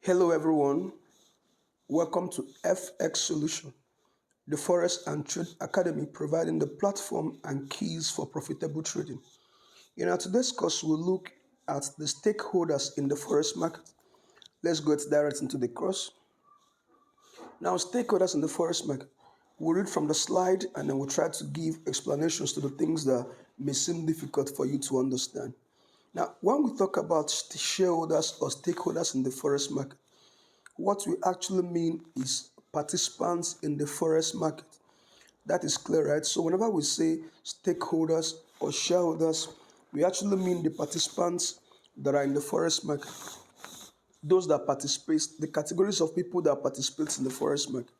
Hello everyone, welcome to FX Solution, the Forex and Trade Academy providing the platform and keys for profitable trading. In our today's course, we'll look at the stakeholders in the Forex market. Let's go direct into the course. Now, stakeholders in the Forex market. We'll read from the slide and then we'll try to give explanations to the things that may seem difficult for you to understand. Now, when we talk about shareholders or stakeholders in the Forex market, what we actually mean is participants in the forex market. That is clear, right? So whenever we say stakeholders or shareholders, we actually mean the participants that are in the forex market. Those that participate, the categories of people that participate in the forex market.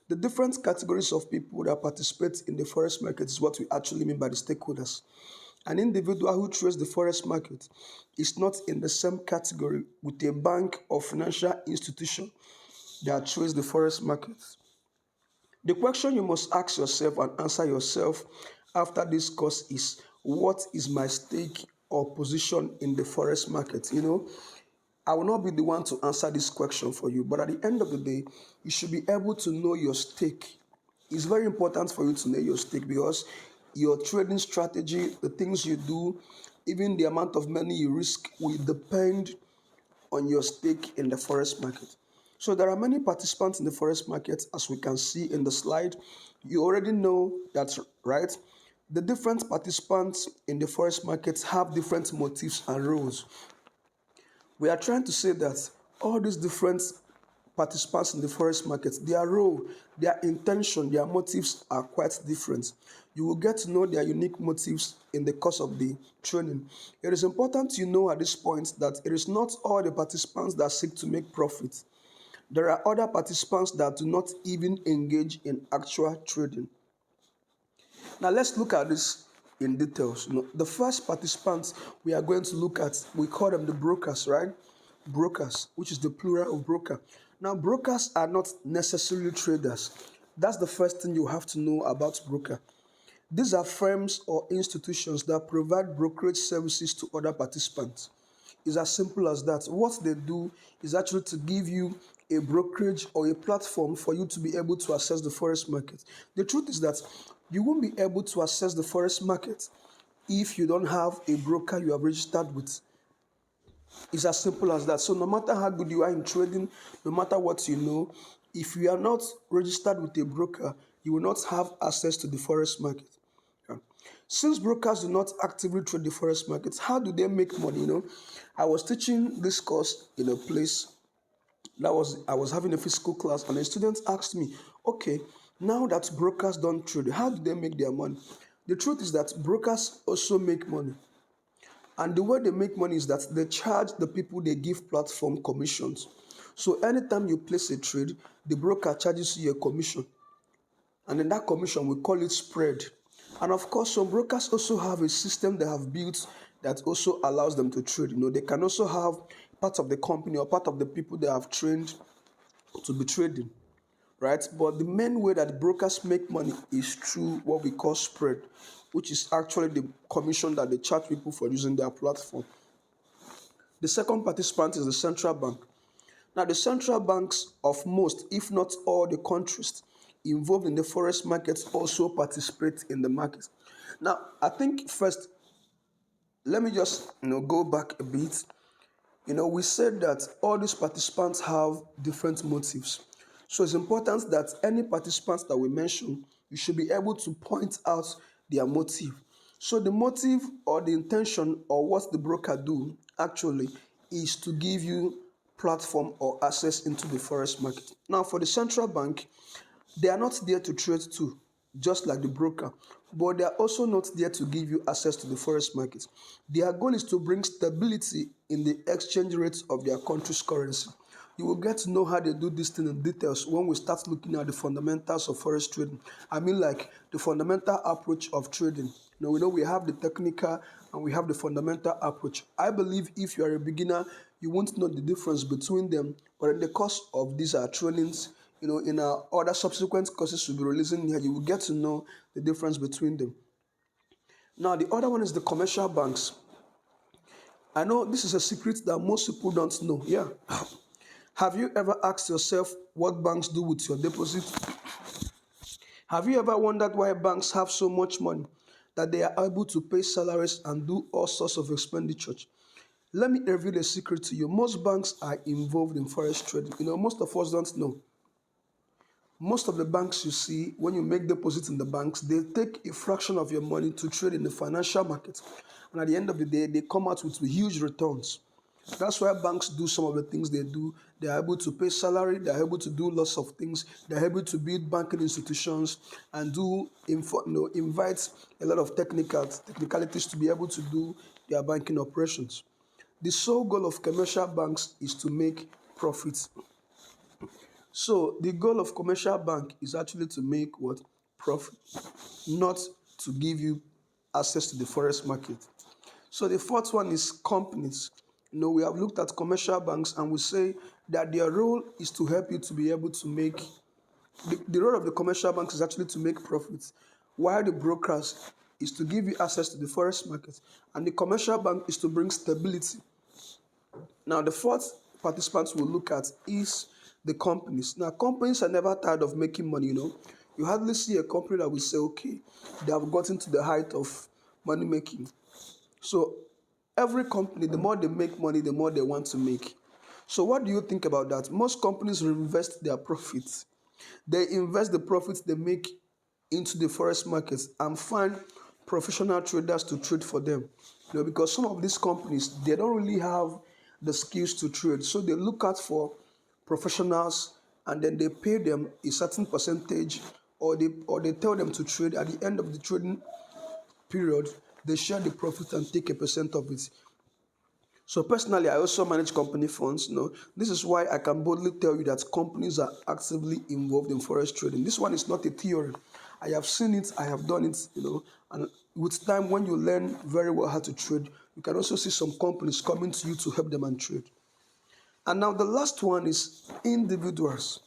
The different categories of people that participate in the forex market is what we actually mean by the stakeholders. An individual who trades the forex market is not in the same category with a bank or financial institution that trades the forex market. The question you must ask yourself and answer yourself after this course is, what is my stake or position in the forex market? I will not be the one to answer this question for you, but at the end of the day, you should be able to know your stake. It's very important for you to know your stake because your trading strategy, the things you do, even the amount of money you risk will depend on your stake in the forex market. So there are many participants in the forex market, as we can see in the slide. You already know that's right. The different participants in the forex market have different motives and roles. We are trying to say that all these different participants in the forex market, their role, their intention, their motives are quite different. You will get to know their unique motives in the course of the training. It is important to know at this point that it is not all the participants that seek to make profit. There are other participants that do not even engage in actual trading. Now let's look at this in details. The first participants we are going to look at, we call them the brokers, right? Brokers, which is the plural of broker. Now, brokers are not necessarily traders. That's the first thing you have to know about broker. These are firms or institutions that provide brokerage services to other participants. It's as simple as that. What they do is actually to give you a brokerage or a platform for you to be able to access the forex market. The truth is that you won't be able to access the forex market if you don't have a broker you have registered with. It's as simple as that. So no matter how good you are in trading, no matter what you know, if you are not registered with a broker, you will not have access to the forex market. Yeah. Since brokers do not actively trade the forex market, how do they make money? I was teaching this course in a place I was having a physical class, and a student asked me, okay, now that brokers don't trade, how do they make their money? The truth is that brokers also make money. And the way they make money is that they charge the people they give platform commissions. So anytime you place a trade, the broker charges you a commission. And then that commission, we call it spread. And of course, some brokers also have a system they have built that also allows them to trade. They can also have part of the company or part of the people they have trained to be trading, right? But the main way that brokers make money is through what we call spread, which is actually the commission that they charge people for using their platform. The second participant is the central bank. Now, the central banks of most, if not all, the countries involved in the forex markets also participate in the market. Now, I think first, let me just go back a bit. We said that all these participants have different motives. So it's important that any participants that we mention, you should be able to point out their motive. So the motive or the intention or what the broker do actually is to give you platform or access into the forex market. Now, for the central bank, they are not there to trade too, just like the broker, but they are also not there to give you access to the forex market. Their goal is to bring stability in the exchange rates of their country's currency. You will get to know how they do this thing in details when we start looking at the fundamentals of forex trading. I mean, like the fundamental approach of trading. We know we have the technical and we have the fundamental approach. I believe if you are a beginner, you won't know the difference between them, but in the course of these trainings, in our other subsequent courses we'll be releasing here, you will get to know the difference between them. Now, the other one is the commercial banks. I know this is a secret that most people don't know. Yeah. Have you ever asked yourself what banks do with your deposit? Have you ever wondered why banks have so much money that they are able to pay salaries and do all sorts of expenditures? Let me reveal a secret to you. Most banks are involved in forex trading. Most of us don't know. Most of the banks you see, when you make deposits in the banks, they take a fraction of your money to trade in the financial market. And at the end of the day, they come out with huge returns. That's why banks do some of the things they do. They're able to pay salary, they're able to do lots of things, they're able to build banking institutions and invite a lot of technicalities to be able to do their banking operations. The sole goal of commercial banks is to make profits. So the goal of commercial bank is actually to make what? Profit, not to give you access to the forex market. So the fourth one is companies. We have looked at commercial banks and we say that their role is to help you to be able to make the role of the commercial banks is actually to make profits, while the brokers is to give you access to the forex market, and the commercial bank is to bring stability. Now, the fourth participant we'll look at is the companies. Now, companies are never tired of making money. You hardly see a company that will say, okay, they have gotten to the height of money making. So, every company, the more they make money, the more they want to make. So, what do you think about that? Most companies reinvest their profits. They invest the profits they make into the forex markets and find professional traders to trade for them. Because some of these companies, they don't really have the skills to trade. So they look out for professionals and then they pay them a certain percentage, or they tell them to trade. At the end of the trading period, they share the profit and take a percent of it. So personally, I also manage company funds. This is why I can boldly tell you that companies are actively involved in forex trading. This one is not a theory. I have seen it, I have done it, and with time, when you learn very well how to trade, you can also see some companies coming to you to help them and trade. And now the last one is individuals.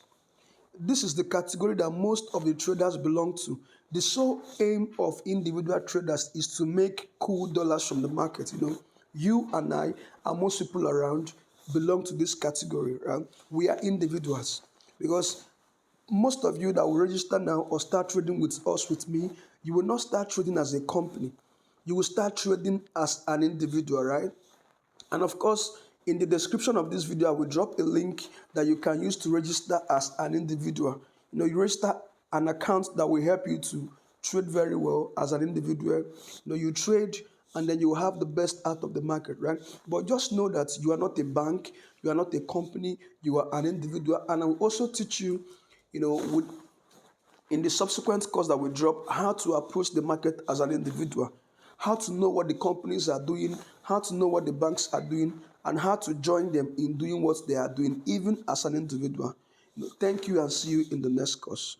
This is the category that most of the traders belong to. The sole aim of individual traders is to make cool dollars from the market. You and I, and most people around, belong to this category. Right? We are individuals, because most of you that will register now or start trading with us, with me, you will not start trading as a company. You will start trading as an individual, right? And of course, in the description of this video, I will drop a link that you can use to register as an individual. You register an account that will help you to trade very well as an individual. You trade and then you will have the best out of the market, right? But just know that you are not a bank, you are not a company, you are an individual. And I will also teach you, with in the subsequent course that we drop, how to approach the market as an individual, how to know what the companies are doing, how to know what the banks are doing, and how to join them in doing what they are doing, even as an individual. Thank you, and see you in the next course.